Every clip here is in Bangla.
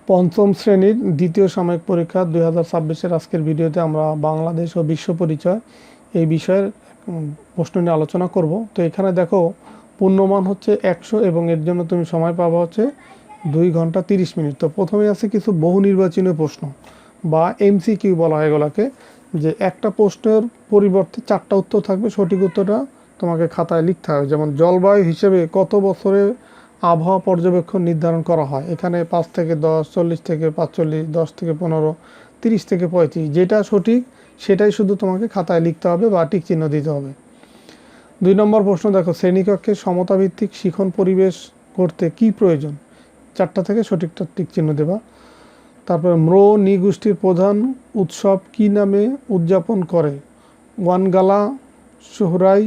পঞ্চম শ্রেণীর দ্বিতীয় সাময়িক পরীক্ষা 2026-এর আজকের ভিডিওতে আমরা বাংলাদেশ ও বিশ্ব পরিচয় এই বিষয়ের প্রশ্ন নিয়ে আলোচনা করব। তো এখানে দেখো পূর্ণমান হচ্ছে 100 এবং এর জন্য তুমি সময় পাবা হচ্ছে 2 ঘন্টা 30 মিনিট। তো প্রথমে আছে কিছু বহু নির্বাচনীয় প্রশ্ন বা এমসিকিউ বলা হয় এগুলোকে, যে একটা প্রশ্নের পরিবর্তে 4টা উত্তর থাকবে, সঠিক উত্তরটা তোমাকে খাতায় লিখতে হবে। যেমন জলবায়ু হিসেবে কত বছরে আবহাওয়া পর্যবেক্ষণ নির্ধারণ করা হয়? এখানে 5 থেকে 10, 40 থেকে 45, 10 থেকে 15, 30 থেকে 35, যেটা সঠিক সেটাই শুধু তোমাকে খাতায় লিখতে হবে বা টিক চিহ্ন দিতে হবে। 2 নম্বর প্রশ্ন দেখো, শ্রেণীকক্ষে সমতাভিত্তিক শিখন পরিবেশ করতে কি প্রয়োজন? 4টা থেকে সঠিকটা টিক চিহ্ন দেবা। তারপরে নৃগোষ্ঠীর প্রধান উৎসব কি নামে উদযাপন করে? ওয়ানগালা, সোহরাই,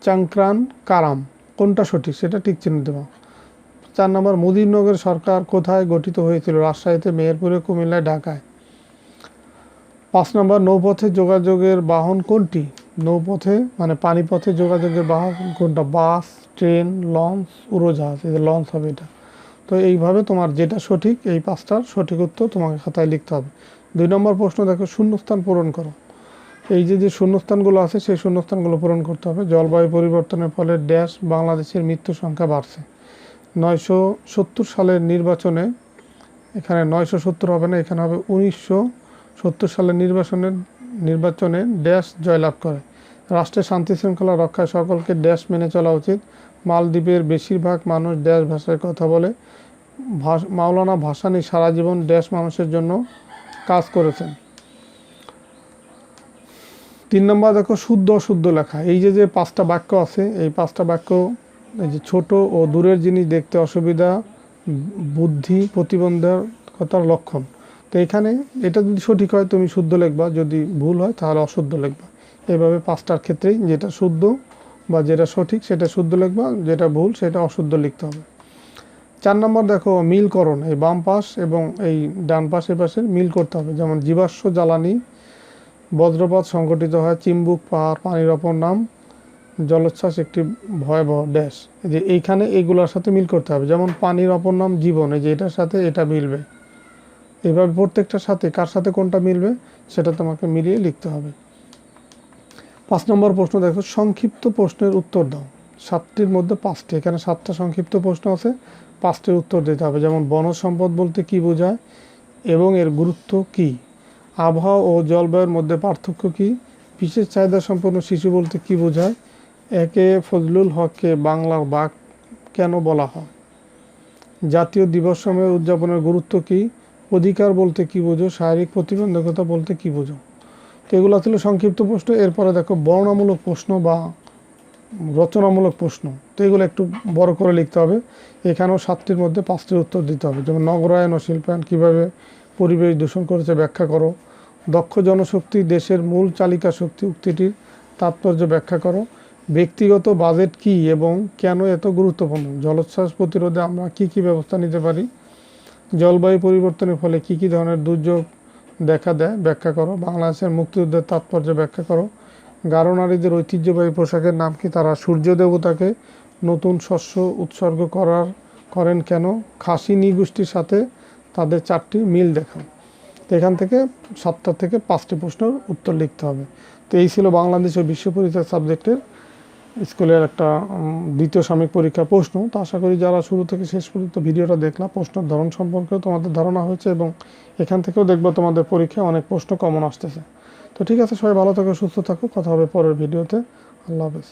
চাংক্রান, কারাম। কোনটা সঠিক সেটা টিক চিহ্ন দেবা। 4 নম্বর, মুজিবনগর সরকার কোথায় গঠিত হয়েছিল? রাজশাহীতে, মেহেরপুরে, কুমিল্লায়, ঢাকায়। 5 নম্বর, নৌপথে যোগাযোগের বাহন কোনটি? নৌপথে মানে পানিপথে যোগাযোগের বাহন কোনটা? বাস, ট্রেন, লঞ্চ, উড়োজাহাজ। এই যে লঞ্চ হবে এটা। তো এইভাবে তোমার যেটা সঠিক এই 5টার সঠিক উত্তর তোমাকে খাতায় লিখতে হবে। 2 নম্বর প্রশ্ন দেখো, শূন্যস্থান পূরণ করো। এই যে শূন্যস্থানগুলো আছে সেই শূন্যস্থানগুলো পূরণ করতে হবে। জলবায়ু পরিবর্তনের ফলে ড্যাশ বাংলাদেশের মৃত্যু সংখ্যা বাড়ছে। 970 সালের নির্বাচনে, এখানে 970 হবে না, এখানে হবে 1970 সালের নির্বাচনে ড্যাশ জয়লাভ করে। রাষ্ট্রের শান্তি শৃঙ্খলা রক্ষায় সকলকে ড্যাশ মেনে চলা উচিত। মালদ্বীপের বেশিরভাগ মানুষ ড্যাশ ভাষায় কথা বলে। মাওলানা ভাসানী সারা জীবন ড্যাশ মানুষের জন্য কাজ করেছেন। 3 নম্বর দেখো, শুদ্ধ অশুদ্ধ লেখা। এই যে 5টা বাক্য আছে, এই 5টা বাক্য এই যে ছোট ও দূরের জিনিস দেখতে অসুবিধা, বুদ্ধি প্রতিবন্ধকতার লক্ষণ। তো এখানে এটা যদি সঠিক হয় তুমি শুদ্ধ লিখবা, যদি ভুল হয় তাহলে অশুদ্ধ লিখবা। এইভাবে 5টার ক্ষেত্রেই যেটা শুদ্ধ বা যেটা সঠিক সেটা শুদ্ধ লিখবা, যেটা ভুল সেটা অশুদ্ধ লিখতে হবে। 4 নম্বর দেখো, মিলকরণ। এই বাম পাশ এবং এই ডান পাশের পাশে মিল করতে হবে। যেমন জীবাশ্ম জ্বালানি, বজ্রপাত সংঘটিত হয়, চিম্বুক পাহাড় পানির অপর নাম, জলোচ্ছ্বাস একটি ভয়াবহ ড্যাশ। যে এইখানে এইগুলোর সাথে মিল করতে হবে। যেমন পানির অপর নাম জীবন, এই যে এটার সাথে এটা মিলবে। এইভাবে প্রত্যেকটার সাথে কার সাথে কোনটা মিলবে সেটা তোমাকে মিলিয়ে লিখতে হবে। 5 নম্বর প্রশ্ন দেখো, সংক্ষিপ্ত প্রশ্নের উত্তর দাও। 7টির মধ্যে 5টি, এখানে 7টা সংক্ষিপ্ত প্রশ্ন আছে, 5টির উত্তর দিতে হবে। যেমন বনজ সম্পদ বলতে কি বোঝায় এবং এর গুরুত্ব কি? আবহাওয়া ও জলবায়ুর মধ্যে পার্থক্য কি? বিশেষ চাহিদা সম্পন্ন শিশু বলতে কি বোঝায়? একে ফজলুল হককে বাংলার বাঘ কেন বলা হয়? জাতীয় দিবস সময় উদযাপনের গুরুত্ব কি? অধিকার বলতে কি বোঝো? শারীরিক প্রতিবন্ধকতা বলতে কি বোঝো? তো এগুলো ছিল সংক্ষিপ্ত প্রশ্ন। এরপরে দেখো বর্ণনামূলক প্রশ্ন বা রচনামূলক প্রশ্ন। তো এগুলো একটু বড় করে লিখতে হবে। এখানেও 7টির মধ্যে 5টির উত্তর দিতে হবে। যেমন নগরায়ন ও শিল্পায়ন কীভাবে পরিবেশ দূষণ করেছে ব্যাখ্যা করো। দক্ষ জনশক্তি দেশের মূল চালিকা শক্তি উক্তিটির তাৎপর্য ব্যাখ্যা করো। ব্যক্তিগত বাজেট কি এবং কেন এত গুরুত্বপূর্ণ? জলোচ্ছ্বাস প্রতিরোধে আমরা কি কি ব্যবস্থা নিতে পারি? জলবায়ু পরিবর্তনের ফলে কি কি ধরনের দুর্যোগ দেখা দেয় ব্যাখ্যা করো। বাংলাদেশের মুক্তিযুদ্ধের তাৎপর্য ব্যাখ্যা করো। গারো নারীদের ঐতিহ্যবাহী পোশাকের নাম কি? তারা সূর্য দেবতাকে নতুন শস্য উৎসর্গ করেন কেন? খাসি নৃগোষ্ঠীর সাথে তাদের 4টি মিল দেখাও। তো এখান থেকে 7টা থেকে 5টি প্রশ্নের উত্তর লিখতে হবে। তো এই ছিল বাংলাদেশ ও বিশ্ব পরিচয় সাবজেক্টের স্কুলের একটা দ্বিতীয় সাময়িক পরীক্ষার প্রশ্ন। তো আশা করি যারা শুরু থেকে শেষ পর্যন্ত ভিডিওটা দেখলা প্রশ্নের ধরন সম্পর্কেও তোমাদের ধারণা হয়েছে এবং এখান থেকেও দেখবা তোমাদের পরীক্ষায় অনেক প্রশ্ন কমন আসতেছে। তো ঠিক আছে, সবাই ভালো থাকো, সুস্থ থাকো, কথা হবে পরের ভিডিওতে। আল্লাহ হাফেজ।